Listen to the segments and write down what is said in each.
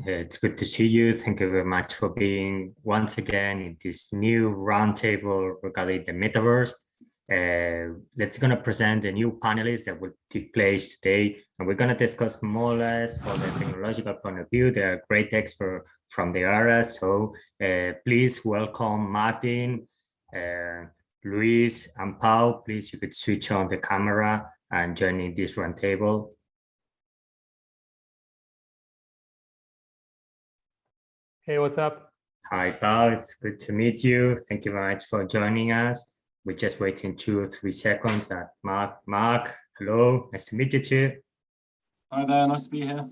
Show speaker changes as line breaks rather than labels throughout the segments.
It's good to see you. Thank you very much for being once again in this new roundtable regarding the metaverse. Let's gonna present the new panelists that will take place today, and we're gonna discuss more or less from the technological point of view. They are great experts from the area, so please welcome Martin, Luis, and Pau. Please, you could switch on the camera and join in this roundtable.
Hey, what's up?
Hi, Pau. It's good to meet you. Thank you very much for joining us. We're just waiting 2 or 3 seconds. Mark, hello. Nice to meet you too.
Hi there. Nice to be here.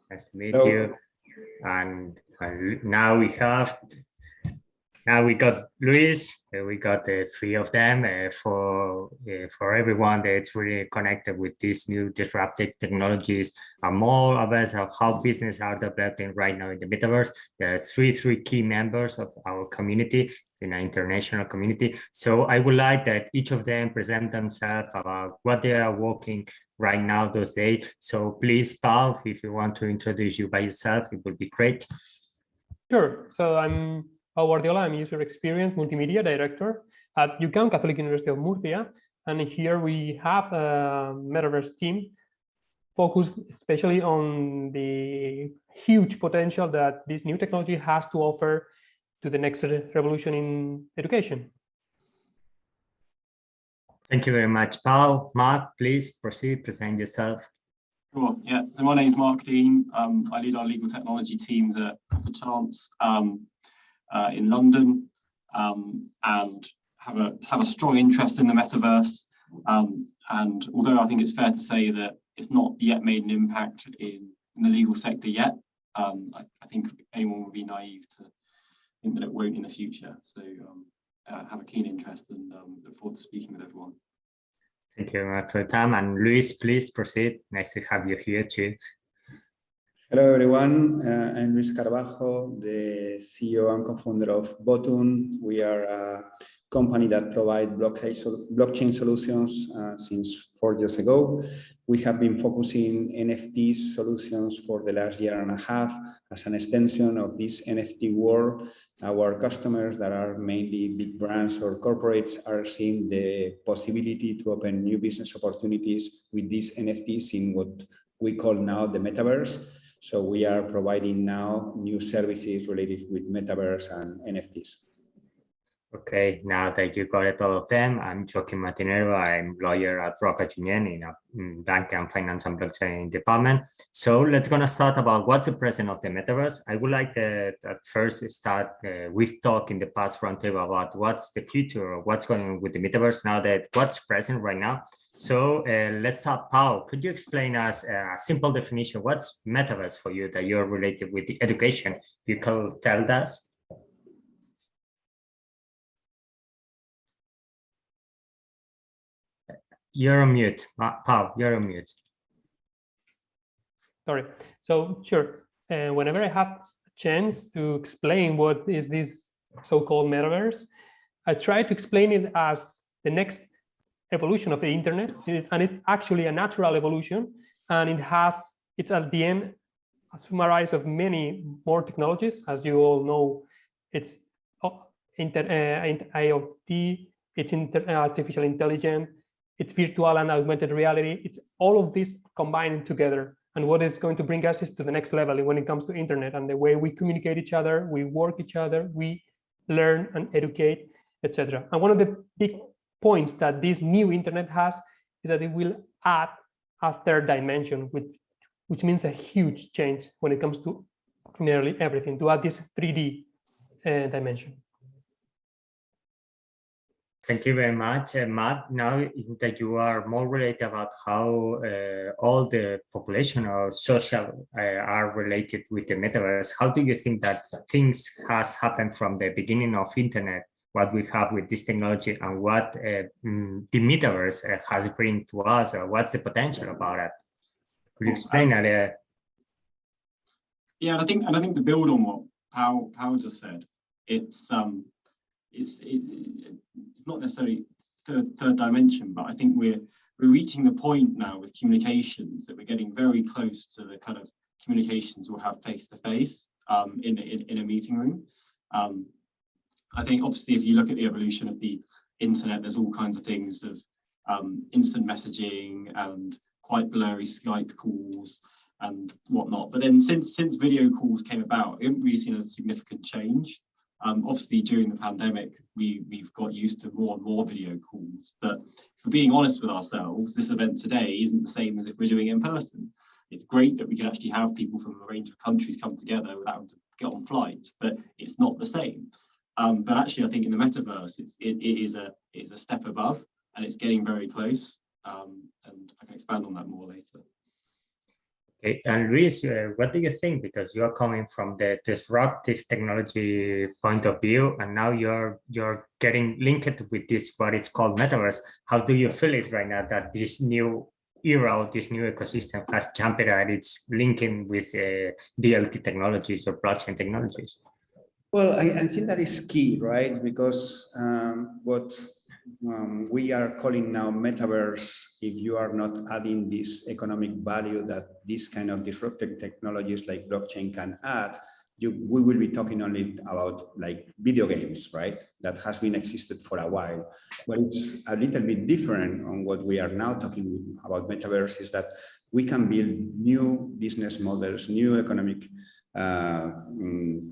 Nice to meet you. And now we got Luis. We got the 3 of them for everyone that's really connected with these new disruptive technologies and more about how business are developing right now in the metaverse. There are three key members of our community, in an international community. So I would like that each of them present themselves about what they are working right now those days. So please, Pau, if you want to introduce you by yourself, it would be great.
Sure. So I'm Guardiola. I'm User Experience Multimedia Director at UCAM, Católica University of Murcia. And here we have a Metaverse team focused especially on the huge potential that this new technology has to offer to the next revolution in education.
Thank you very much, Pau. Mark, please proceed, present yourself.
Sure. Yeah. So my name is Mark Dean. I lead our legal technology teams at VOTTUN in London, and have a strong interest in the metaverse. And although I think it's fair to say that it's not yet made an impact in the legal sector yet, I think anyone would be naive to think that it won't in the future. So have a keen interest and look forward to speaking with everyone.
Thank you very much for your time. And Luis, please proceed. Nice to have you here too.
Hello, everyone. I'm Luis Carbajo, the CEO and co-founder of VOTTUN. We are a company that provides blockchain solutions since 4 years ago. We have been focusing NFT solutions for the last 1.5 years as an extension of this NFT world. Our customers that are mainly big brands or corporates are seeing the possibility to open new business opportunities with these NFTs in what we call now the metaverse. So we are providing now new services related with metaverse and NFTs.
Okay, now that you got it all of them, I'm Joaquim Matinero. I'm lawyer at RocaJunyent in bank and finance and blockchain department. So let's gonna start about what's the present of the metaverse. I would like to at first start, we've talked in the past roundtable about what's the future or what's going on with the metaverse now that what's present right now. So let's start, Pau. Could you explain us a simple definition? What's metaverse for you that you're related with the education? You can tell us. You're on mute, Pau, you're on mute.
Sorry. So sure, whenever I have a chance to explain what is this so-called metaverse, I try to explain it as the next evolution of the internet, and it's actually a natural evolution, and it's at the end a summarize of many more technologies. As you all know, it's IoT, it's artificial intelligence, it's virtual and augmented reality. It's all of this combined together. And what is going to bring us is to the next level when it comes to internet and the way we communicate each other, we work each other, we learn and educate, etc. And one of the big points that this new internet has is that it will add a third dimension, which means a huge change when it comes to nearly everything, to add this 3D dimension.
Thank you very much, Matt. Now that you are more related about how all the population or social are related with the metaverse, how do you think that things has happened from the beginning of internet, what we have with this technology and what the metaverse has bring to us, or what's the potential about it? Could you explain that?
Yeah, and I think to build on what Pau just said, it's not necessarily third dimension, but I think we're reaching the point now with communications that we're getting very close to the kind of communications will have face-to-face in a meeting room. I think obviously if you look at the evolution of the internet, there's all kinds of things of instant messaging and quite blurry Skype calls and whatnot. But then since video calls came about, we haven't really seen a significant change. Obviously during the pandemic, we've got used to more and more video calls. But if we're being honest with ourselves, this event today isn't the same as if we're doing it in person. It's great that we can actually have people from a range of countries come together without having to get on flights, but it's not the same. But actually, I think in the metaverse, it is a step above, and it's getting very close. And I can expand on that more later.
Okay, and Luis, what do you think? Because you're coming from the disruptive technology point of view, and now you're getting linked with this, what it's called metaverse. How do you feel it right now that this new era, this new ecosystem has jumped and it's linking with DLT technologies or blockchain technologies?
Well, I think that is key, right? Because what we are calling now metaverse, if you are not adding this economic value that this kind of disruptive technologies like blockchain can add, we will be talking only about like video games, right? That has been existed for a while. But it's a little bit different on what we are now talking about metaverse is that we can build new business models, new economic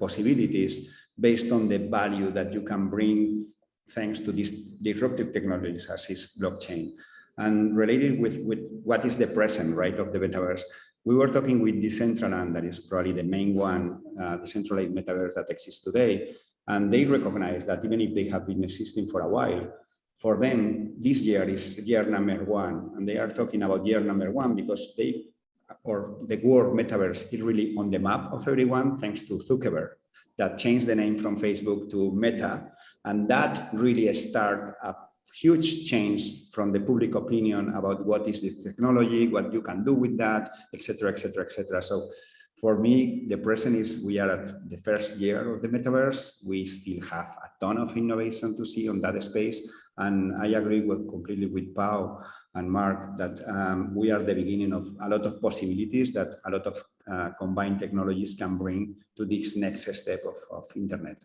possibilities based on the value that you can bring thanks to these disruptive technologies as is blockchain. And related with what is the present, right, of the metaverse, we were talking with Decentralized, that is probably the main one, the centralized metaverse that exists today. And they recognize that even if they have been existing for a while, for them, this year is year number 1. And they are talking about year number 1 because the word metaverse is really on the map of everyone, thanks to Zuckerberg, that changed the name from Facebook to Meta. And that really started a huge change from the public opinion about what is this technology, what you can do with that, etc., etc., etc. So for me, the present is we are at the first year of the metaverse. We still have a ton of innovation to see on that space. And I agree completely with Pau and Mark that we are the beginning of a lot of possibilities that a lot of combined technologies can bring to this next step of internet.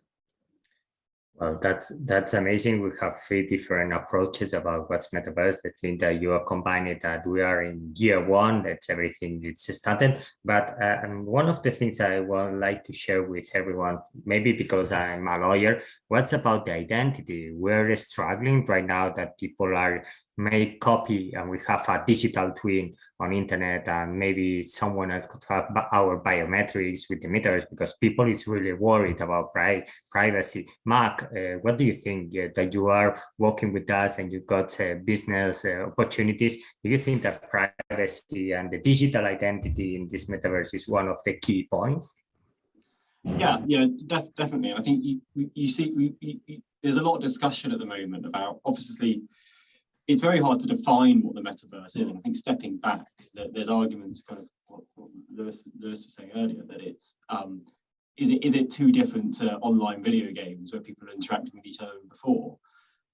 Well, that's amazing. We have 3 different approaches about what's metaverse. I think that you are combining that we are in year 1, that's everything it's started. But and one of the things I would like to share with everyone, maybe because I'm a lawyer, what's about the identity? We're struggling right now that people are make copy and we have a digital twin on internet, and maybe someone else could have our biometrics with the metaverse because people is really worried about privacy. Mark, what do you think that you are working with us and you got business opportunities? Do you think that privacy and the digital identity in this metaverse is one of the key points?
Yeah, definitely. I think you see, there's a lot of discussion at the moment about, obviously, it's very hard to define what the metaverse is. And I think stepping back, there's arguments, kind of what Lewis was saying earlier, that it's is it too different to online video games where people are interacting with each other before?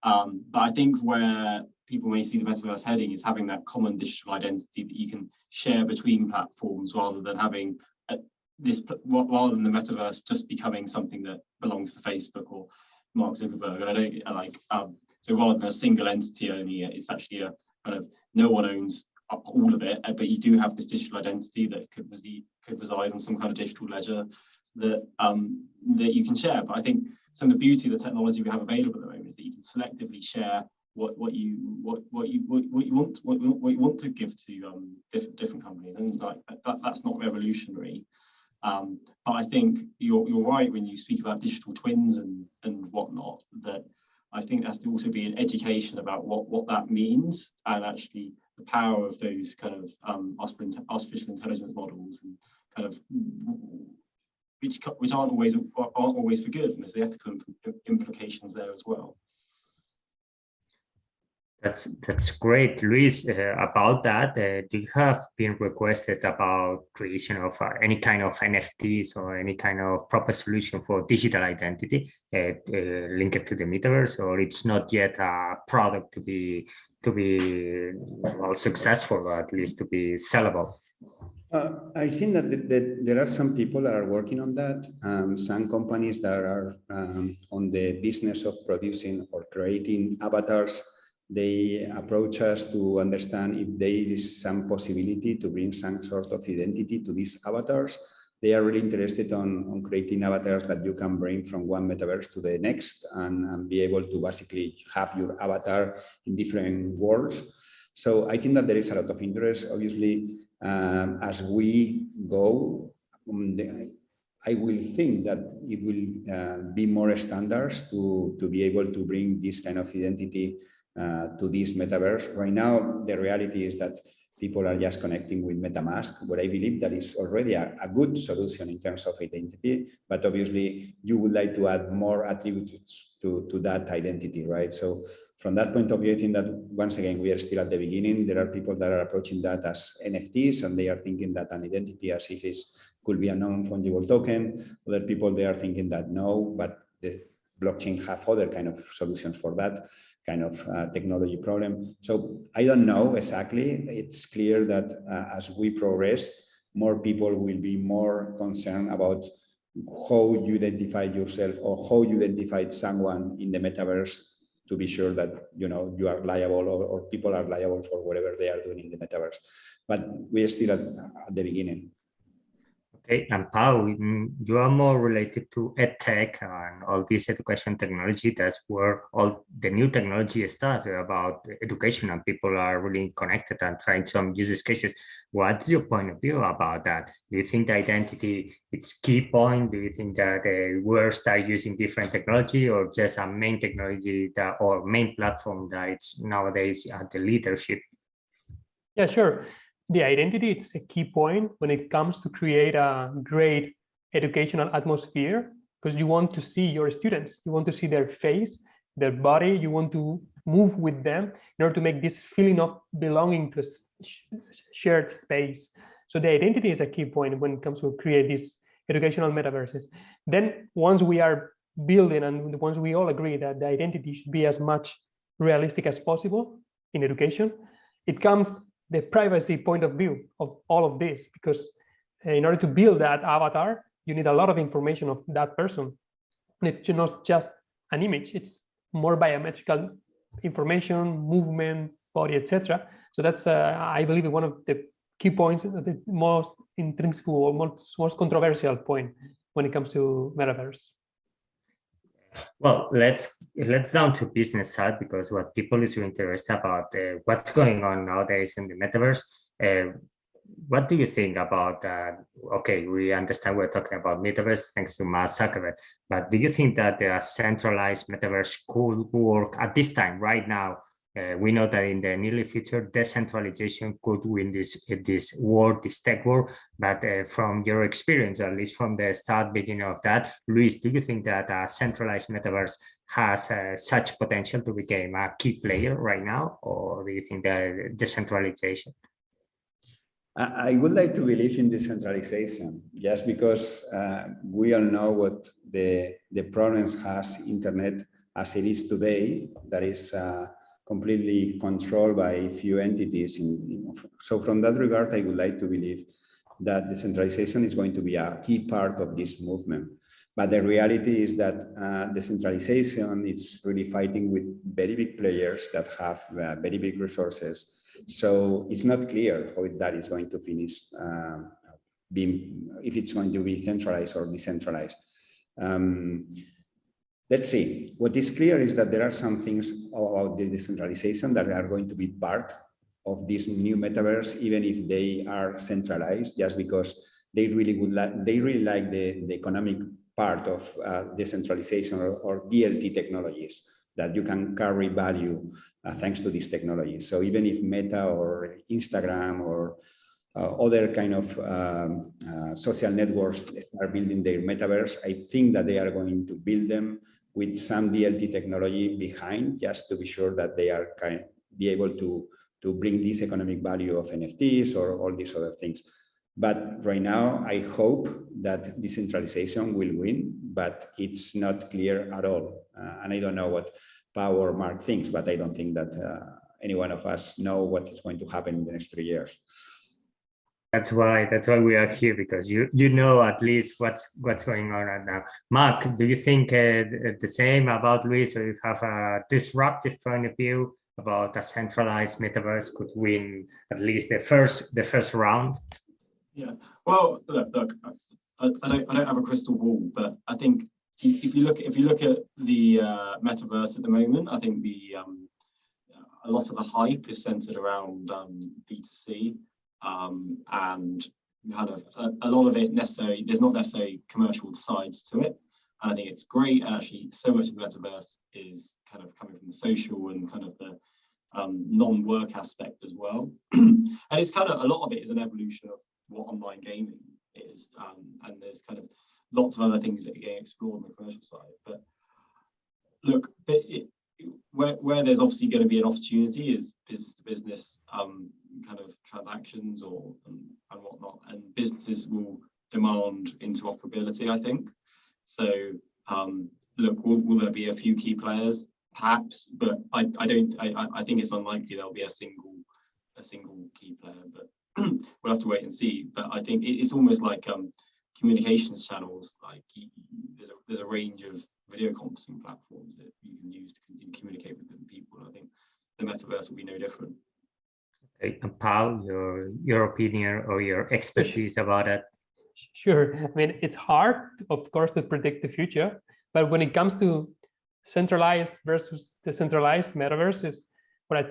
But I think where people may see the metaverse heading is having that common digital identity that you can share between platforms, rather than having rather than the metaverse just becoming something that belongs to Facebook or Mark Zuckerberg. And I don't so rather than a single entity only, it's actually a kind of no one owns all of it, but you do have this digital identity that could reside on some kind of digital ledger that that you can share. But I think some of the beauty of the technology we have available at the moment is that you can selectively share what you want to give to different companies, and like that's not revolutionary. But I think you're right when you speak about digital twins and whatnot, that I think there has to also be an education about what that means, and actually the power of those kind of artificial intelligence models, and kind of which aren't always for good, and there's the ethical implications there as well.
That's great, Luis. About that, do you have been requested about creation of any kind of NFTs or any kind of proper solution for digital identity linked to the metaverse, or it's not yet a product to be well, successful, or at least to be sellable?
I think that there are some people that are working on that. Some companies that are on the business of producing or creating avatars. They approach us to understand if there is some possibility to bring some sort of identity to these avatars. They are really interested on creating avatars that you can bring from one metaverse to the next and be able to basically have your avatar in different worlds. So I think that there is a lot of interest. Obviously, as we go, I will think that it will be more standards to be able to bring this kind of identity to this metaverse. Right now, the reality is that people are just connecting with MetaMask, but I believe that is already a good solution in terms of identity. But obviously, you would like to add more attributes to that identity, right? So from that point of view, I think that once again, we are still at the beginning. There are people that are approaching that as NFTs, and they are thinking that an identity as if it could be a non-fungible token. Other people, they are thinking that no, but the blockchain have other kind of solutions for that kind of technology problem. So I don't know exactly. It's clear that as we progress, more people will be more concerned about how you identify yourself or how you identify someone in the metaverse to be sure that you are liable or people are liable for whatever they are doing in the metaverse. But we are still at the beginning.
Okay, and Pau, you are more related to EdTech and all this education technology. That's where all the new technology starts about education, and people are really connected and trying some use cases. What's your point of view about that? Do you think the identity is key point? Do you think that we'll start using different technology, or just a main technology that, or main platform that it's nowadays at the leadership?
Yeah, sure. The identity is a key point when it comes to create a great educational atmosphere, because you want to see your students, you want to see their face, their body, you want to move with them in order to make this feeling of belonging to a shared space. So the identity is a key point when it comes to create these educational metaverses. Then once we are building and once we all agree that the identity should be as much realistic as possible in education, it comes the privacy point of view of all of this, because in order to build that avatar, you need a lot of information of that person. And it's not just an image, it's more biometrical information, movement, body, etc. So that's, I believe, one of the key points, the most intrinsic or most controversial point when it comes to metaverse.
Well, let's down to business side, because what people is interested about what's going on nowadays in the metaverse. What do you think about that? Okay, we understand we're talking about metaverse thanks to Mark Zuckerberg, but do you think that the centralized metaverse could work at this time right now? We know that in the near future, decentralization could win this war, this tech war. But from your experience, at least from the beginning of that, Luis, do you think that a centralized metaverse has such potential to become a key player right now, or do you think that decentralization?
I would like to believe in decentralization, just because we all know what the problems has internet as it is today. That is completely controlled by a few entities. So from that regard, I would like to believe that decentralization is going to be a key part of this movement. But the reality is that decentralization is really fighting with very big players that have very big resources. So it's not clear how that is going to finish, if it's going to be centralized or decentralized. Let's see. What is clear is that there are some things about the decentralization that are going to be part of this new metaverse, even if they are centralized, just because they really like the economic part of decentralization or DLT technologies, that you can carry value thanks to this technology. So even if Meta or Instagram or other kind of social networks start building their metaverse, I think that they are going to build them with some DLT technology behind, just to be sure that they are be able to bring this economic value of NFTs or all these other things. But right now, I hope that decentralization will win, but it's not clear at all. And I don't know what Pau or Mark thinks, but I don't think that any one of us know what is going to happen in the next 3 years.
That's why we are here, because you know at least what's going on right now. Mark, do you think the same about Luis, or you have a disruptive point of view about a centralized metaverse could win at least the first round?
Yeah. Well, look. I don't have a crystal ball, but I think if you look at the metaverse at the moment, I think a lot of the hype is centered around B2C, and kind of a lot of it there's not necessarily commercial sides to it. And I think it's great. And actually, so much of the metaverse is kind of coming from the social and kind of the non-work aspect as well. And it's kind of a lot of it is an evolution of what online gaming is, and there's kind of lots of other things that are getting explored on the commercial side. But look, where there's obviously going to be an opportunity is business to business kind of transactions and whatnot, and businesses will demand interoperability, I think. So look, will there be a few key players? Perhaps, but I think it's unlikely there'll be a single key player, but we'll have to wait and see. But I think it's almost like communications channels. Like there's a range of video conferencing platforms that you can use to communicate with different people. I think the metaverse will be no different.
Okay, and Paul, your opinion or your expertise about it?
Sure. I mean, it's hard, of course, to predict the future, but when it comes to centralized versus decentralized metaverse, is what I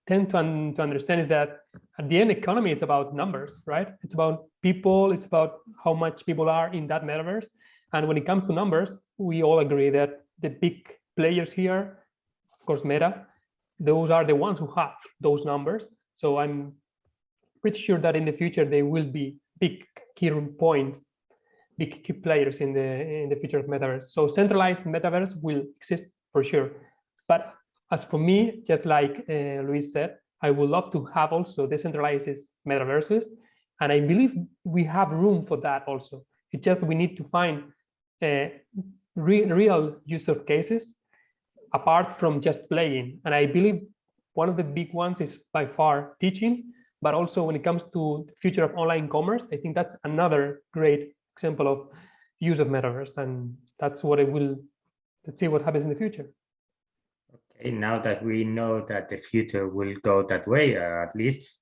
tend to understand is that at the end, economy is about numbers, right? It's about people, it's about how much people are in that metaverse. And when it comes to numbers, we all agree that the big players here, of course, Meta, those are the ones who have those numbers. So I'm pretty sure that in the future, they will be big key points, big key players in the future of metaverse. So centralized metaverse will exist for sure. But as for me, just like Luis said, I would love to have also decentralized metaverses. And I believe we have room for that also. It's just we need to find real use of cases apart from just playing. And I believe one of the big ones is by far teaching, but also when it comes to the future of online commerce, I think that's another great example of use of metaverse. And that's what let's see what happens in the future.
Okay, now that we know that the future will go that way, at least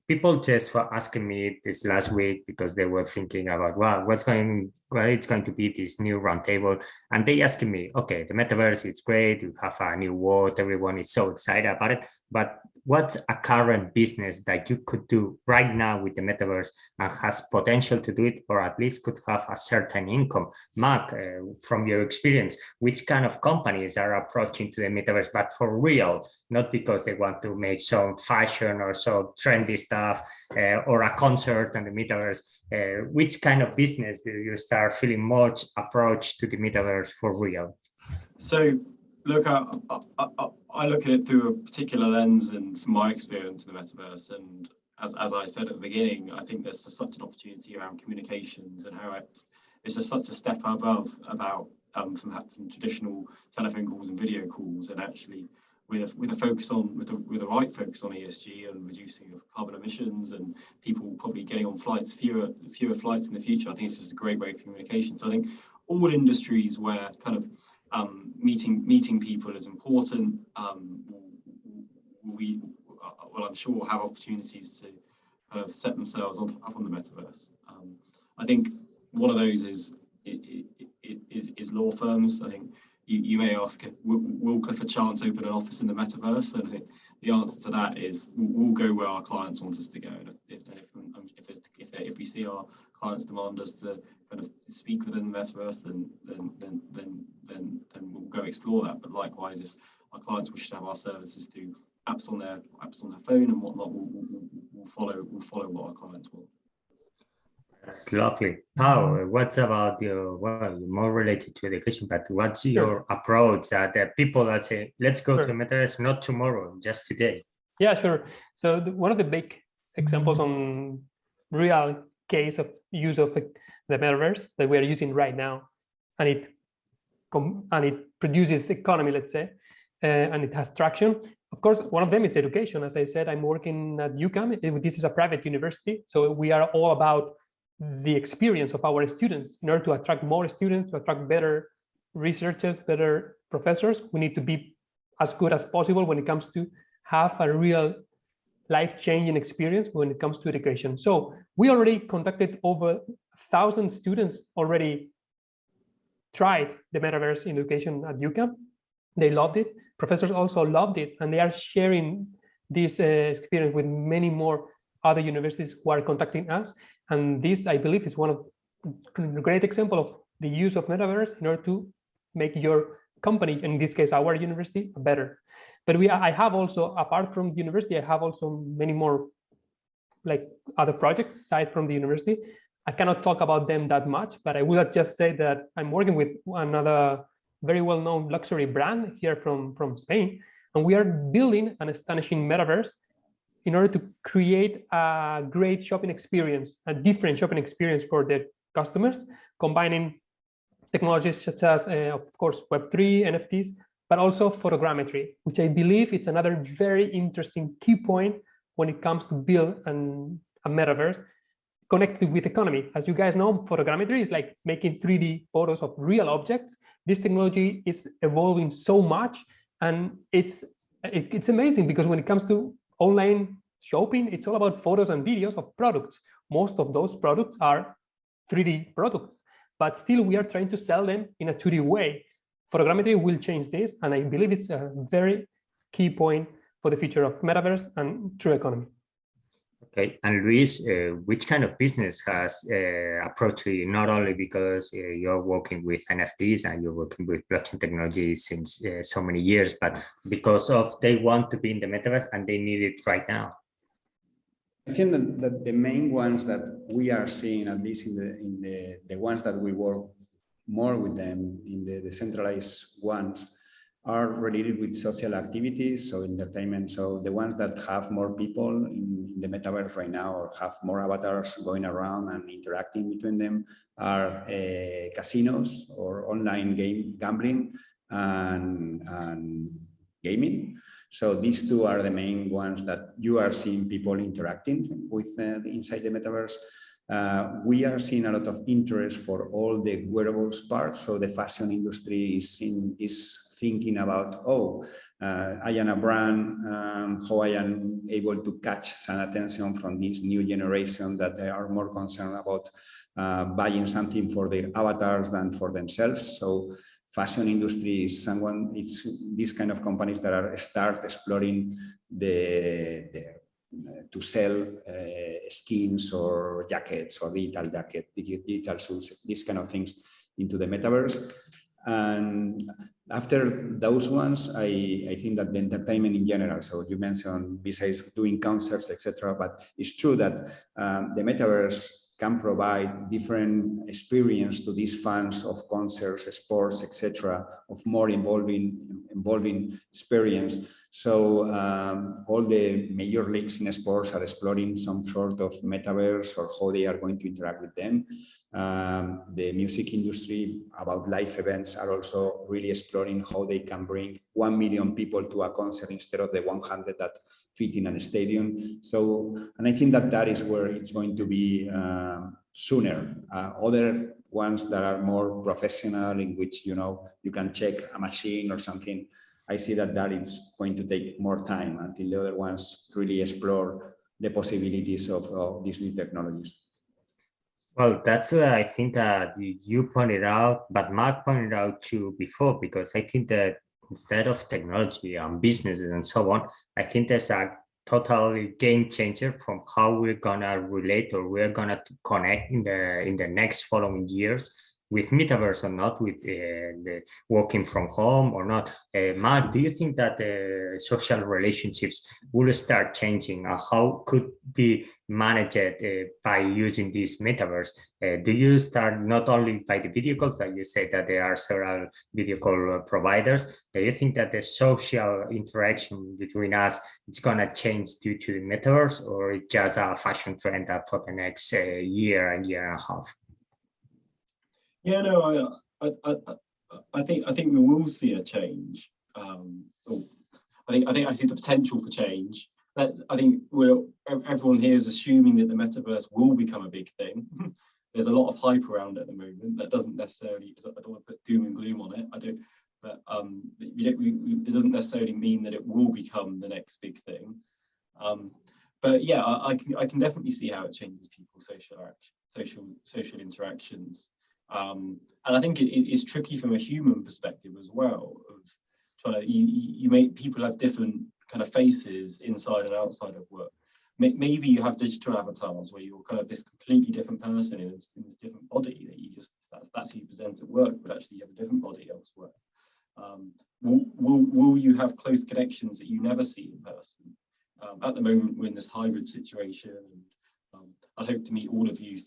people just were asking me this last week because they were thinking about, well, it's going to be this new roundtable, and they asking me, okay, the metaverse, it's great, you have a new world, everyone is so excited about it, but what's a current business that you could do right now with the metaverse and has potential to do it, or at least could have a certain income? Mark, from your experience, which kind of companies are approaching to the metaverse, but for real, not because they want to make some fashion or so trendy stuff or a concert on the metaverse? Which kind of business do you start feeling much approach to the metaverse for real?
So look, I look at it through a particular lens, and from my experience in the metaverse, and as I said at the beginning, I think there's such an opportunity around communications and how it's just such a step above from traditional telephone calls and video calls, and actually with a focus on with the right focus on ESG and reducing of carbon emissions, and people probably getting on flights, fewer flights in the future. I think it's just a great way of communication. So I think all industries where kind of meeting people is important, will I'm sure have opportunities to kind of set themselves up on the metaverse. I think one of those is law firms. I think you may ask, will Clifford Chance open an office in the metaverse? And I think the answer to that is we'll go where our clients want us to go. And if we see our clients demand us to kind of speak within the metaverse, then we'll go explore that. But likewise, if our clients wish to have our services to apps on their phone and whatnot, we'll follow what our clients want.
That's lovely. Paul, what's about your, well, more related to education, but what's your approach that people that say, let's go to metaverse, not tomorrow, just today? Yeah,
sure. So one of the big examples on real case of use of the metaverse that we are using right now, and it produces economy, let's say, and it has traction. of course, one of them is education. As I said, I'm working at UCAM. This is a private university, so we are all about the experience of our students. In order to attract more students, to attract better researchers, better professors, we need to be as good as possible when it comes to have a real life-changing experience when it comes to education. So we already conducted over 1,000 students already tried the metaverse in education at UCAM. They loved it. Professors also loved it, and they are sharing this experience with many more other universities who are contacting us. And this, I believe, is one of a great example of the use of metaverse in order to make your company, in this case, our university, better. But I have also, apart from the university, I have also many more like other projects aside from the university. I cannot talk about them that much, but I would just say that I'm working with another very well-known luxury brand here from Spain, and we are building an astonishing metaverse in order to create a great shopping experience, a different shopping experience for the customers, combining technologies such as, of course, Web3, NFTs, but also photogrammetry, which I believe it's another very interesting key point when it comes to build a metaverse connected with economy. As you guys know, photogrammetry is like making 3D photos of real objects. This technology is evolving so much, and it's amazing because when it comes to online shopping, it's all about photos and videos of products. Most of those products are 3D products, but still we are trying to sell them in a 2D way. Photogrammetry will change this, and I believe it's a very key point for the future of metaverse and true economy.
Okay, and Luis, which kind of business has approached you, not only because you're working with NFTs and you're working with blockchain technology since so many years, but because of they want to be in the metaverse and they need it right now?
I think that the main ones that we are seeing, at least in the ones that we work more with them, in the decentralized ones, are related with social activities, so entertainment. So the ones that have more people in the metaverse right now, or have more avatars going around and interacting between them, are casinos or online gambling and gaming. So these two are the main ones that you are seeing people interacting with inside the metaverse. We are seeing a lot of interest for all the wearables part. So the fashion industry is thinking about, I am a brand, how I am able to catch some attention from this new generation that they are more concerned about buying something for their avatars than for themselves. So fashion industry is it's these kind of companies that start exploring to sell skins or jackets or digital jackets, digital suits, these kind of things into the metaverse. And after those ones, I think that the entertainment in general, so you mentioned besides doing concerts, etc., but it's true that the metaverse can provide different experience to these fans of concerts, sports, etc., of more involving experience. So all the major leagues in sports are exploring some sort of metaverse or how they are going to interact with them. The music industry about live events are also really exploring how they can bring 1 million people to a concert instead of the 100 that fit in a stadium. So, and I think that is where it's going to be sooner. Other ones that are more professional, in which you can check a machine or something, I see that is going to take more time until the other ones really explore the possibilities of these new technologies.
Well, that's what I think that you pointed out, but Mark pointed out too before, because I think that instead of technology and businesses and so on, I think there's a totally game changer from how we're gonna relate or we're gonna connect in the next following years with metaverse or not, with the working from home or not. Mark, do you think that the social relationships will start changing? How could be managed by using this metaverse? Do you start not only by the video calls that you say that there are several video call providers? Do you think that the social interaction between us is going to change due to the metaverse, or it's just a fashion trend that for the next year and a half?
Yeah, no, I think we will see a change. I see the potential for change. I think everyone here is assuming that the metaverse will become a big thing. There's a lot of hype around it at the moment. That doesn't necessarily, I don't want to put doom and gloom on it. I don't, but it doesn't necessarily mean that it will become the next big thing. But yeah, I can definitely see how it changes people's social interactions. And I think it's tricky from a human perspective as well. Of trying to, you make people have different kind of faces inside and outside of work. Maybe you have digital avatars where you're kind of this completely different person in this different body that you just, that's who you present at work, but actually you have a different body elsewhere. Will you have close connections that you never see in person? At the moment, we're in this hybrid situation, and I hope to meet all of you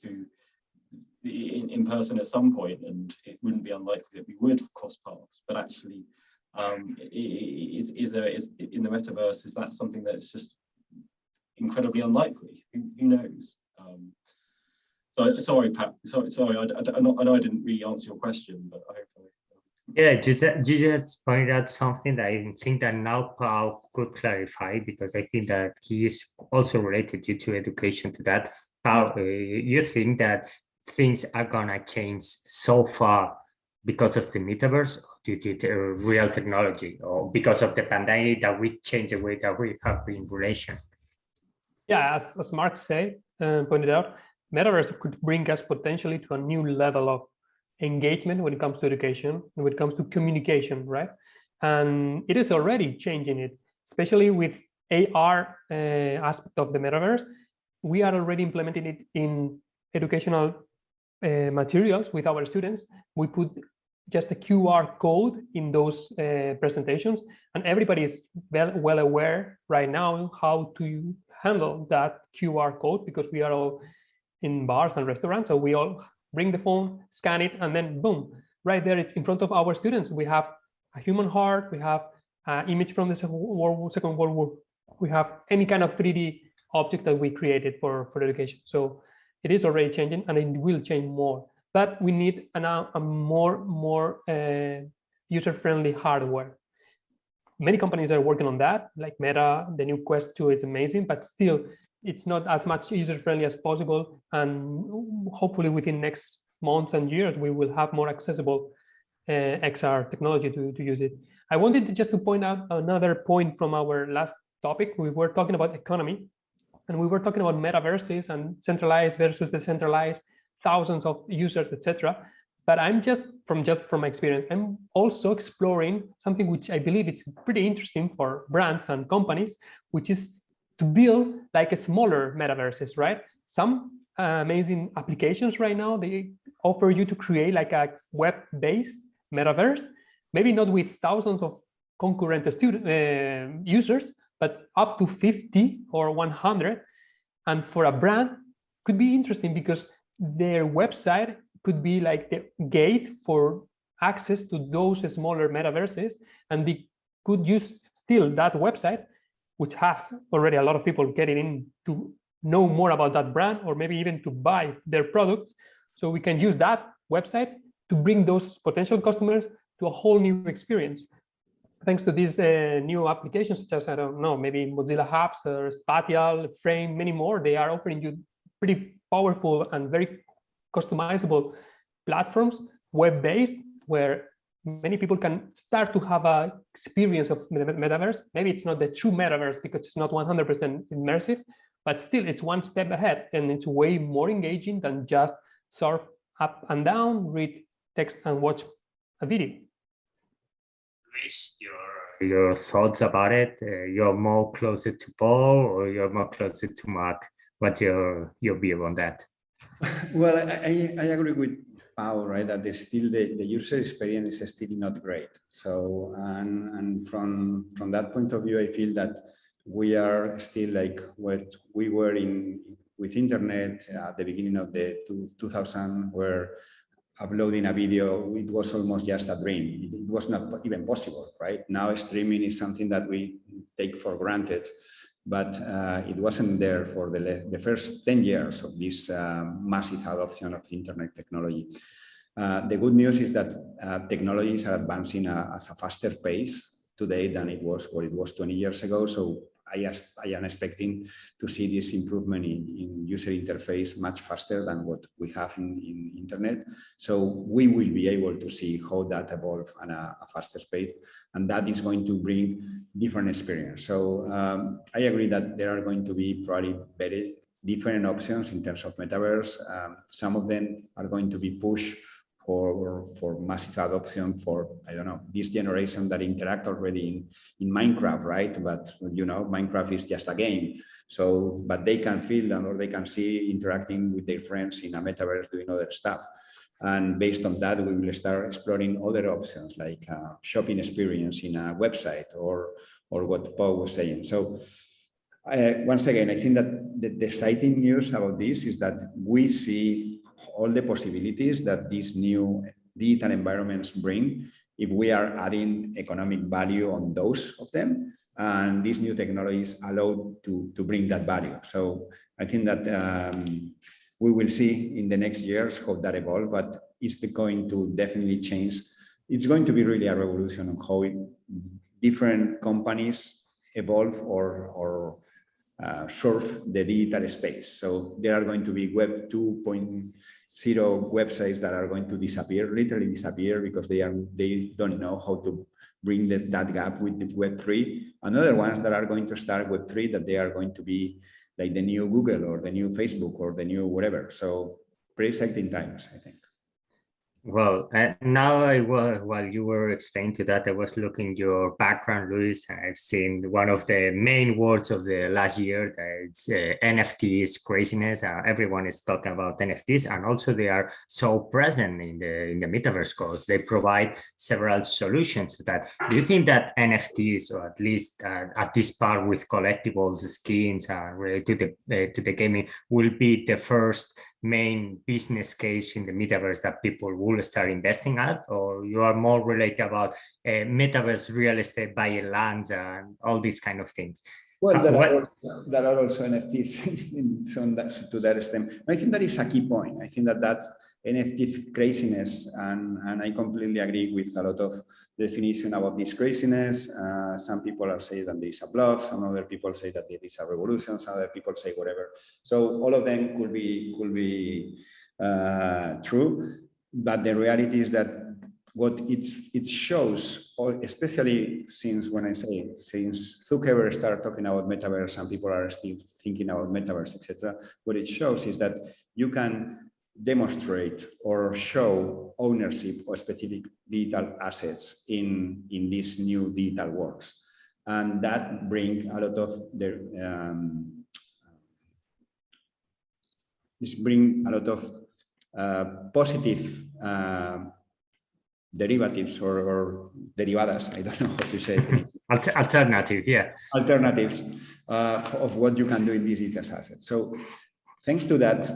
in person at some point, and it wouldn't be unlikely that we would cross paths. But actually, is there in the metaverse, is that something that's just incredibly unlikely? Who knows? So sorry, Pat. Sorry. I know I didn't really answer your question, but I hope.
Yeah, you just pointed out something that I think that now Paul could clarify, because I think that he is also related due to education to that. Paul, you think that things are gonna change so far because of the metaverse, due to the real technology, or because of the pandemic that we change the way that we have in relation?
Yeah, as Mark pointed out, metaverse could bring us potentially to a new level of engagement when it comes to education and when it comes to communication, right? And it is already changing it, especially with AR aspect of the metaverse. We are already implementing it in educational materials with our students. We put just a QR code in those presentations, and everybody is well aware right now how to handle that QR code, because we are all in bars and restaurants, so we all bring the phone, scan it, and then boom, right there, it's in front of our students. We have a human heart, we have an image from the Second World War, we have any kind of 3D object that we created for education. So it is already changing, and it will change more. But we need a more user-friendly hardware. Many companies are working on that, like Meta. The new Quest 2 is amazing, but still, it's not as much user-friendly as possible. And hopefully within next months and years, we will have more accessible XR technology to use it. I wanted just to point out another point from our last topic. We were talking about economy, and we were talking about metaverses and centralized versus decentralized, thousands of users, etc. But I'm just from my experience, I'm also exploring something which I believe it's pretty interesting for brands and companies, which is to build like a smaller metaverses, right? Some amazing applications right now, they offer you to create like a web-based metaverse, maybe not with thousands of concurrent users, but up to 50 or 100. And for a brand, could be interesting because their website could be like the gate for access to those smaller metaverses, and they could use still that website, which has already a lot of people getting in to know more about that brand, or maybe even to buy their products. So we can use that website to bring those potential customers to a whole new experience. Thanks to these new applications, such as, I don't know, maybe Mozilla Hubs or Spatial, Frame, many more, they are offering you pretty powerful and very customizable platforms, web-based, where many people can start to have an experience of metaverse. Maybe it's not the true metaverse because it's not 100% immersive, but still it's one step ahead, and it's way more engaging than just surf up and down, read text, and watch a video.
Luis, your thoughts about it? You're more closer to Paul, or you're more closer to Mark? What's your view on that?
Well, I agree with Paul, right? That there's still the user experience is still not great. So, and from that point of view, I feel that we are still like what we were with internet at the beginning of the 2000, where uploading a video, it was almost just a dream. It was not even possible, right? Now streaming is something that we take for granted, but it wasn't there for the first 10 years of this massive adoption of internet technology. The good news is that technologies are advancing at a faster pace. today than it was what it was 20 years ago. So I am expecting to see this improvement in user interface much faster than what we have in internet. So we will be able to see how that evolves at a faster pace, and that is going to bring different experience. So I agree that there are going to be probably very different options in terms of metaverse. Some of them are going to be pushed for massive adoption for, I don't know, this generation that interact already in Minecraft, right? But you know, Minecraft is just a game. So, but they can feel or they can see interacting with their friends in a metaverse doing other stuff. And based on that, we will start exploring other options like shopping experience in a website or what Paul was saying. So once again, I think that the exciting news about this is that we see all the possibilities that these new digital environments bring if we are adding economic value on those of them, and these new technologies allow to bring that value. So I think that we will see in the next years how that evolves, but it's going to definitely change. It's going to be really a revolution on how different companies evolve or surf the digital space. So there are going to be Web 2.0 websites that are going to disappear, literally disappear, because they don't know how to bring that gap with the Web 3. And other ones that are going to start Web 3, that they are going to be like the new Google or the new Facebook or the new whatever. So pretty exciting times, I think.
Well, now while you were explaining to that, I was looking your background, Luis, and I've seen one of the main words of the last year, that it's NFTs craziness. Everyone is talking about NFTs, and also they are so present in the metaverse because they provide several solutions to that. Do you think that NFTs, or at least at this part with collectibles, skins related to the gaming, will be the first main business case in the metaverse that people will start investing at, or you are more related about metaverse real estate, buying lands and all these kind of things?
Well, there are also NFTs to that extent. I think that is a key point. I think that NFT craziness, and I completely agree with a lot of definition about this craziness. Some people are saying that there is a bluff. Some other people say that there is a revolution. Some other people say whatever. So all of them could be true. But the reality is that what it shows, especially since Zuckerberg started talking about metaverse and people are still thinking about metaverse, etc. What it shows is that you can demonstrate or show ownership of specific digital assets in these new digital worlds, and that brings a lot of positive derivatives or derivadas, I don't know how to say it.
Alternative, yeah.
Alternatives of what you can do in these digital assets. So thanks to that,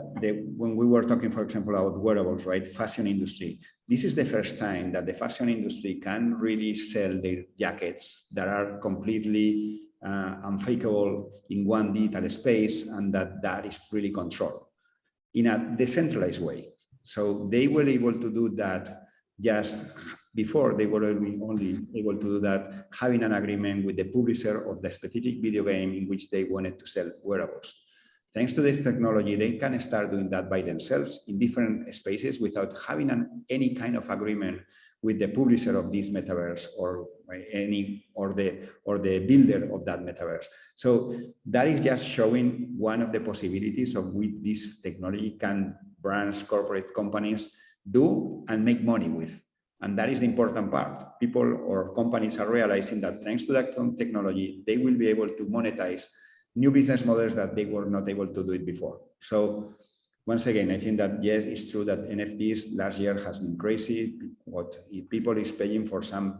when we were talking, for example, about wearables, right, fashion industry, this is the first time that the fashion industry can really sell their jackets that are completely unfakeable in one digital space, and that is really controlled in a decentralized way. So they were able to do that. Just before, they were only able to do that having an agreement with the publisher of the specific video game in which they wanted to sell wearables. Thanks to this technology, they can start doing that by themselves in different spaces without having any kind of agreement with the publisher of this metaverse or the builder of that metaverse. So that is just showing one of the possibilities of which this technology can brands, corporate companies do and make money with. And that is the important part. People or companies are realizing that thanks to that technology, they will be able to monetize new business models that they were not able to do it before. So once again, I think that yes, it's true that NFTs last year has been crazy. What people is paying for some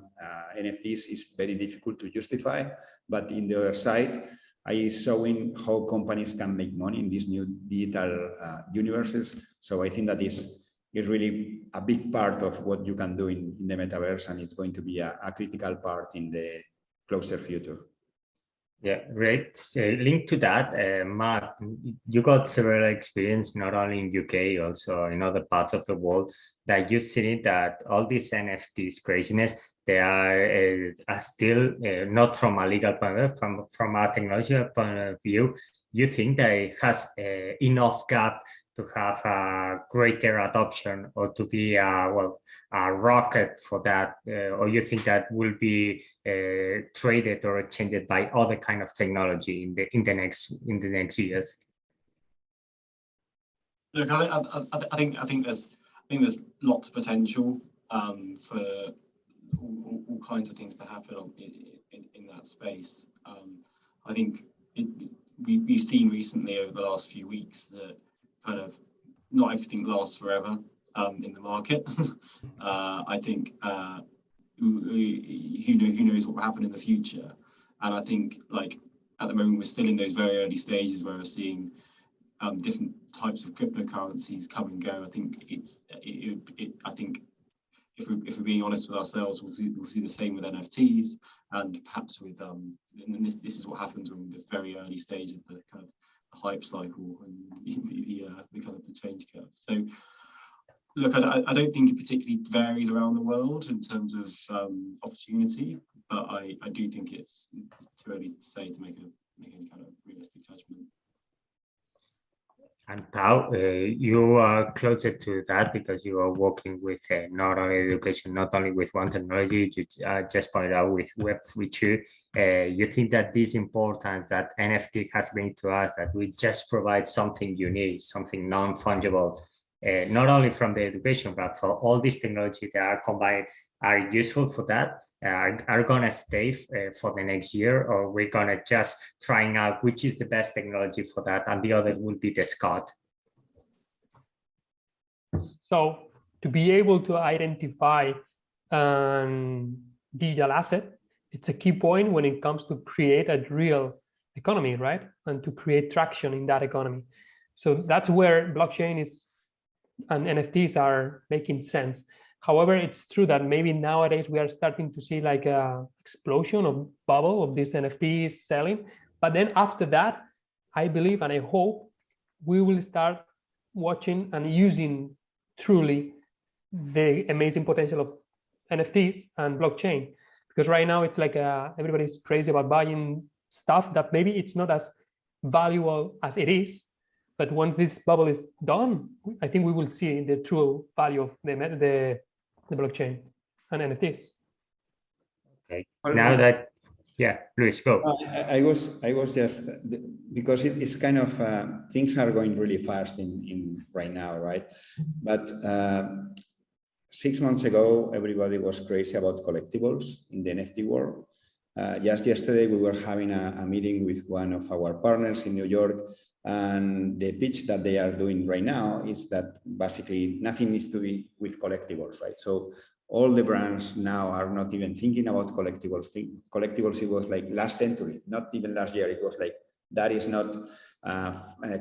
NFTs is very difficult to justify. But in the other side, I showing how companies can make money in these new digital universes. So I think that is really a big part of what you can do in the metaverse, and it's going to be a critical part in the closer future.
Yeah, great. So linked to that, Mark, you got several experience not only in UK, also in other parts of the world. That you've seen that all these NFTs craziness, they are still not from a legal point of view, from a technological point of view. You think that it has enough gap to have a greater adoption or to be a rocket for that, or you think that will be traded or exchanged by other kind of technology in the next years?
Look, I think there's lots of potential for all kinds of things to happen in that space. I think we've seen recently over the last few weeks that kind of not everything lasts forever in the market. I think who knows what will happen in the future, and I think like at the moment we're still in those very early stages where we're seeing different types of cryptocurrencies come and go. I think I think if we're being honest with ourselves, we'll see the same with NFTs, and perhaps with and this is what happens when the very early stage of the kind of hype cycle and the kind of the change curve. So look, I don't think it particularly varies around the world in terms of opportunity, but I do think it's too early to say to make any kind of realistic judgment.
And Pau, you are closer to that because you are working with not only education, not only with one technology, just pointed out with Web3. You think that this importance that NFT has been to us, that we just provide something unique, something non-fungible, not only from the education, but for all these technology that are combined, are useful for that, are gonna stay for the next year, or we're gonna just trying out which is the best technology for that, and the others will be discarded?
So to be able to identify digital asset, it's a key point when it comes to create a real economy, right? And to create traction in that economy. So that's where blockchain is and NFTs are making sense. However, it's true that maybe nowadays we are starting to see like a explosion of bubble of these NFTs selling. But then after that, I believe and I hope we will start watching and using truly the amazing potential of NFTs and blockchain. Because right now it's like everybody's crazy about buying stuff that maybe it's not as valuable as it is. But once this bubble is done, I think we will see the true value of the blockchain and NFTs.
Okay. Now that, yeah, Luis, go.
I was just because it is kind of things are going really fast in right now, right? But 6 months ago, everybody was crazy about collectibles in the NFT world. Just yesterday, we were having a meeting with one of our partners in New York. And the pitch that they are doing right now is that basically nothing needs to be with collectibles, right? So all the brands now are not even thinking about collectibles. Collectibles, it was like last century, not even last year. It was like, that is not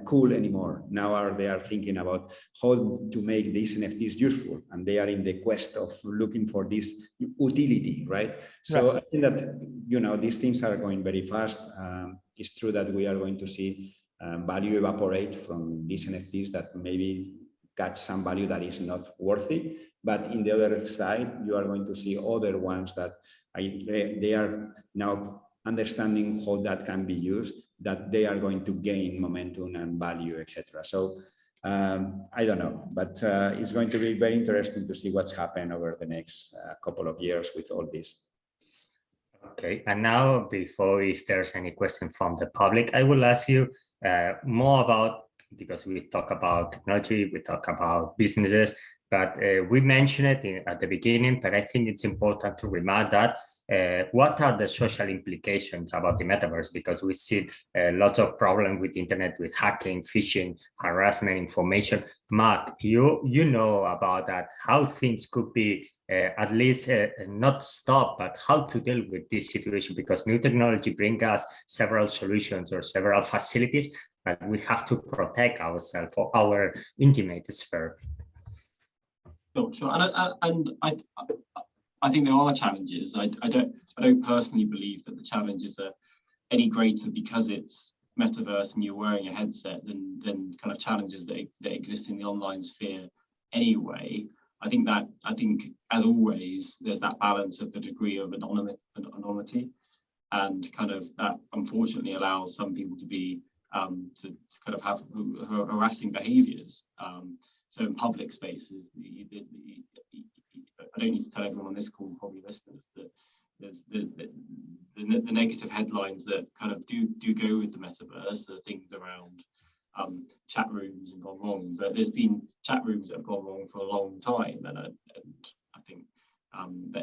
cool anymore. Now they are thinking about how to make these NFTs useful. And they are in the quest of looking for this utility, right? So I think that, you know, these things are going very fast. It's true that we are going to see value evaporate from these NFTs that maybe catch some value that is not worthy. But in the other side, you are going to see other ones that they are now understanding how that can be used, that they are going to gain momentum and value, etc. So I don't know, but it's going to be very interesting to see what's happened over the next couple of years with all this.
Okay, and now before if there's any question from the public, I will ask you more about, because we talk about technology, we talk about businesses, but we mentioned it at the beginning, but I think it's important to remind that what are the social implications about the metaverse? Because we see lots of problems with internet, with hacking, phishing, harassment, information. Mark, you know about that, how things could be at least not stop, but how to deal with this situation, because new technology brings us several solutions or several facilities, but we have to protect ourselves or our intimate sphere.
Sure. And I think there are challenges. I don't personally believe that the challenges are any greater because it's metaverse and you're wearing a headset than kind of challenges that exist in the online sphere anyway. I think as always, there's that balance of the degree of anonymity, and kind of that unfortunately allows some people to be to kind of have harassing behaviors. So in public spaces, I don't need to tell everyone on this call, probably listeners, that there's the negative headlines that kind of do go with the metaverse, the things around chat rooms and gone wrong. But there's been chat rooms that have gone wrong for a long time, and I think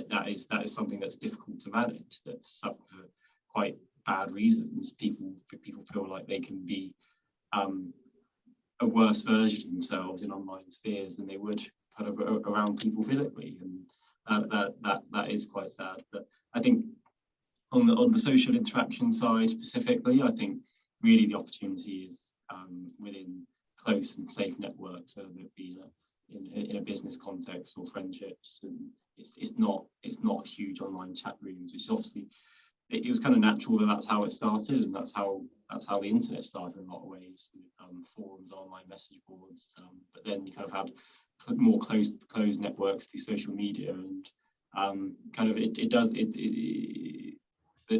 that is something that's difficult to manage. That for quite bad reasons, people feel like they can be a worse version of themselves in online spheres than they would kind of around people physically, and that is quite sad. But I think on the social interaction side specifically, I think really the opportunity is within close and safe networks, whether it be in a business context or friendships, and it's not huge online chat rooms, which is obviously it was kind of natural that that's how it started, and that's how the internet started in a lot of ways, with forums, online message boards, but then you kind of had more closed networks through social media, and kind of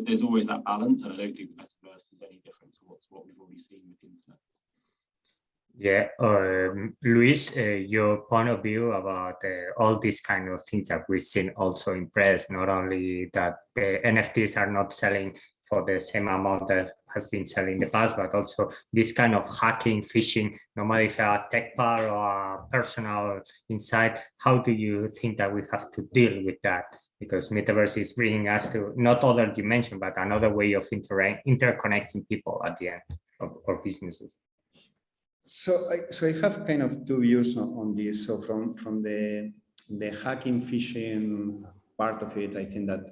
there's always that balance, and I don't think the metaverse is any different to what we've already seen with the internet.
Yeah, Luis, your point of view about all these kind of things that we've seen also in press, not only that the NFTs are not selling for the same amount that has been selling in the past, but also this kind of hacking, phishing, no matter if a tech part or a personal insight, how do you think that we have to deal with that? Because Metaverse is bringing us to not other dimension, but another way of interconnecting people at the end of businesses.
So I have kind of two views on this. So from the hacking, phishing part of it, I think that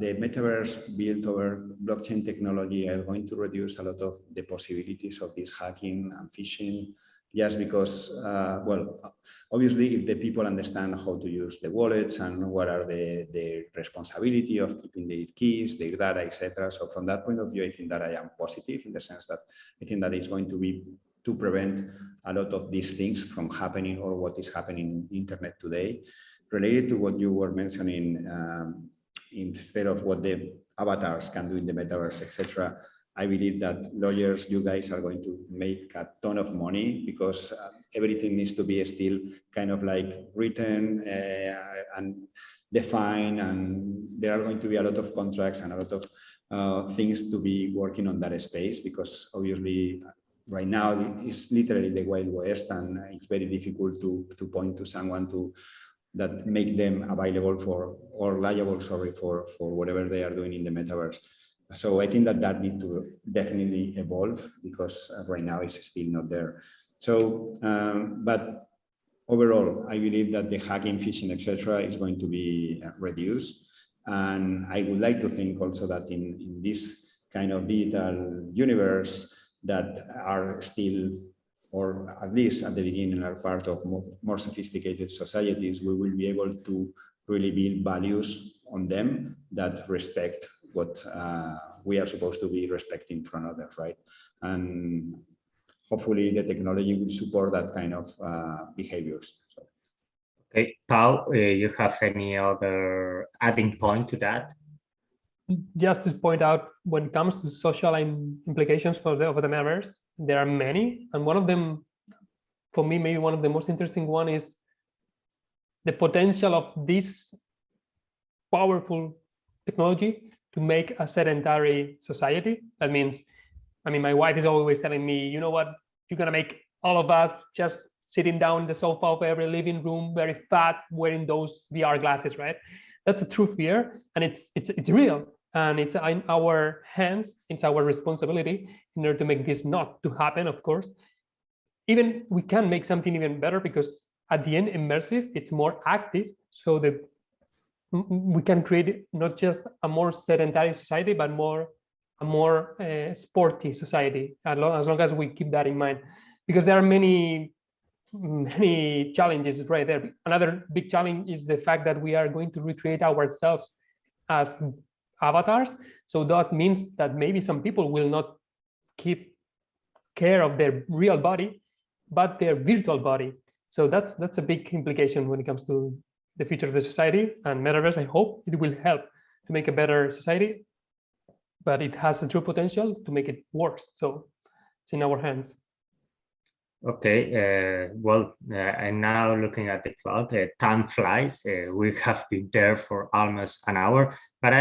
the metaverse built over blockchain technology are going to reduce a lot of the possibilities of this hacking and phishing, just because, well, obviously, if the people understand how to use the wallets and what are the responsibility of keeping their keys, their data, etc. So from that point of view, I think that I am positive in the sense that I think that it's going to be to prevent a lot of these things from happening, or what is happening in internet today. Related to what you were mentioning, instead of what the avatars can do in the metaverse, etc., I believe that lawyers, you guys are going to make a ton of money, because everything needs to be still kind of like written and defined, and there are going to be a lot of contracts and a lot of things to be working on that space, because obviously right now it's literally the Wild West, and it's very difficult to point to someone that make them available for, or liable, sorry, for whatever they are doing in the metaverse. So I think that needs to definitely evolve, because right now it's still not there. So, but overall, I believe that the hacking, phishing, etc., is going to be reduced. And I would like to think also that in this kind of digital universe that are still, or at least at the beginning, are part of more sophisticated societies, we will be able to really build values on them that respect what we are supposed to be respecting from others, right? And hopefully the technology will support that kind of behaviors. So.
Okay, Pau, you have any other adding point to that?
Just to point out, when it comes to social implications of the metaverse, there are many, and one of them, for me, maybe one of the most interesting one is the potential of this powerful technology to make a sedentary society. That means, I mean, my wife is always telling me, you know what, you're gonna make all of us just sitting down in the sofa of every living room, very fat, wearing those VR glasses, right? That's a true fear, and it's real. And it's in our hands, it's our responsibility in order to make this not to happen, of course. Even we can make something even better, because at the end, immersive, it's more active. So that we can create not just a more sedentary society, but a more sporty society, as long as we keep that in mind. Because there are many challenges right there. Another big challenge is the fact that we are going to recreate ourselves as avatars. So that means that maybe some people will not keep care of their real body, but their virtual body. So that's a big implication when it comes to the future of the society. And Metaverse, I hope it will help to make a better society, but it has a true potential to make it worse. So it's in our hands.
Okay, and now looking at the cloud, time flies. We have been there for almost an hour, but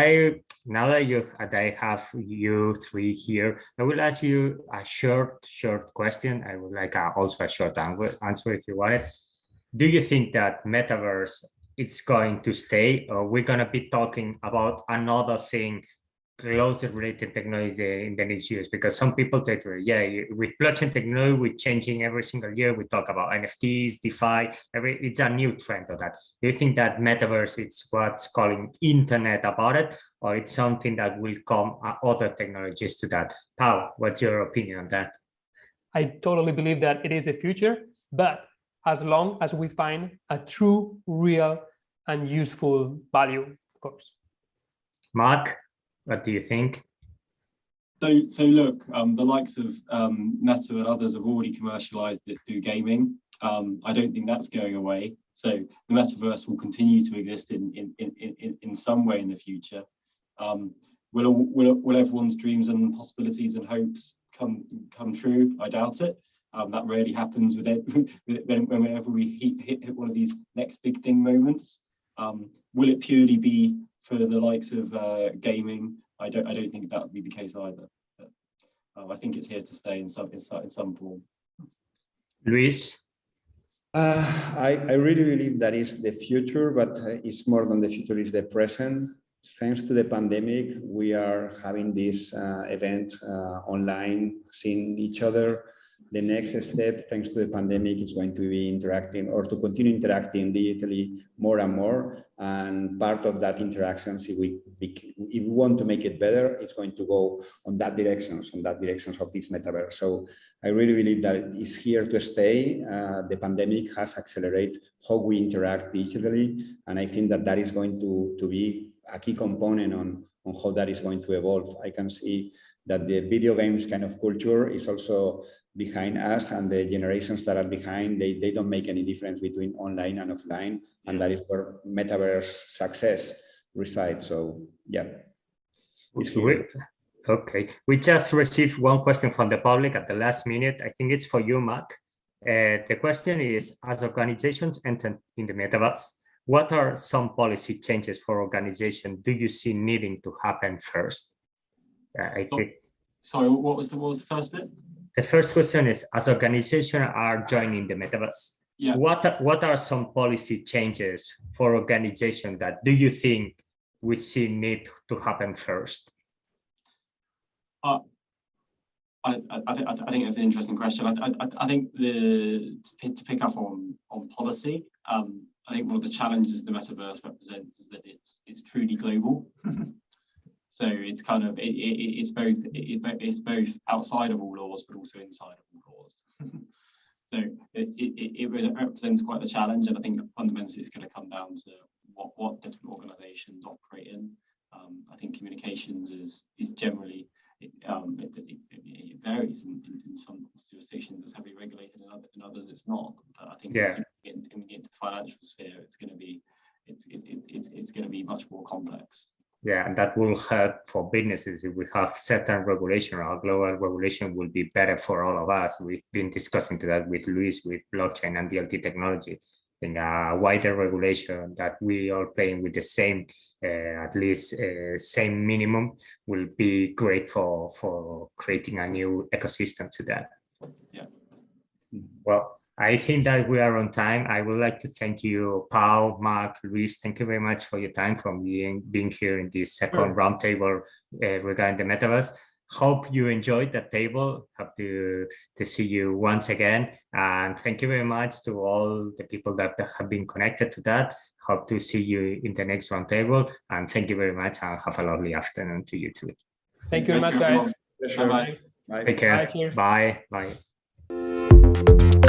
now that I have you three here, I will ask you a short question. I would like also a short answer if you want it. Do you think that Metaverse it's going to stay, or we're going to be talking about another thing closely related technology in the next years? Because some people say, yeah, with blockchain technology, we're changing every single year. We talk about NFTs, DeFi, it's a new trend of that. Do you think that Metaverse it's what's calling internet about it, or it's something that will come other technologies to that? Pau, what's your opinion on that?
I totally believe that it is the future, but as long as we find a true, real, and useful value, of course.
Mark, what do you think?
So look, the likes of Meta and others have already commercialized it through gaming. I don't think that's going away. So the Metaverse will continue to exist in some way in the future. Will everyone's dreams and possibilities and hopes come true? I doubt it. That rarely happens with it whenever we hit one of these next big thing moments. Will it purely be for the likes of gaming? I don't think that would be the case either. But, I think it's here to stay in some form.
Luis?
I really believe that is the future, but it's more than the future, it's the present. Thanks to the pandemic, we are having this event online, seeing each other. The next step, thanks to the pandemic, is going to be interacting or to continue interacting digitally more and more. And part of that interaction, if we want to make it better, it's going to go on that directions of this metaverse. So I really believe that it's here to stay. The pandemic has accelerated how we interact digitally. And I think that is going to be a key component on how that is going to evolve. I can see that the video games kind of culture is also behind us, and the generations that are behind, they don't make any difference between online and offline, and that is where metaverse success resides. So yeah, it's here.
Okay, we just received one question from the public at the last minute. I think it's for you, Mark. The question is, as organizations enter in the metaverse, what are some policy changes for organization do you see needing to happen first? I think.
Sorry, what was the first bit?
The first question is, as organizations are joining the metaverse,
yeah,
what are some policy changes for organization that do you think we see need to happen first?
I think that's an interesting question. I think to pick up on policy, I think one of the challenges the metaverse represents is that it's truly global. So it's kind of it's both outside of all laws, but also inside of all laws. So it represents quite the challenge, and I think fundamentally it's going to come down to what different organisations operate in. I think communications is generally it varies in some jurisdictions. It's heavily regulated, in others it's not. But I think when we get into the financial sphere, it's going to be much more complex.
Yeah, and that will help for businesses if we have certain regulation. Our global regulation will be better for all of us. We've been discussing that with Luis, with blockchain and DLT technology. In a wider regulation that we are playing with the same, at least same minimum, will be great for creating a new ecosystem to that.
Yeah.
Well, I think that we are on time. I would like to thank you, Pau, Mark, Luis. Thank you very much for your time from being here in this second roundtable regarding the metaverse. Hope you enjoyed that table. Hope to see you once again. And thank you very much to all the people that have been connected to that. Hope to see you in the next roundtable. And thank you very much, and have a lovely afternoon to you too.
Thank you very much, guys.
Bye-bye.
Bye.
Take care.
Bye.
Bye. Bye.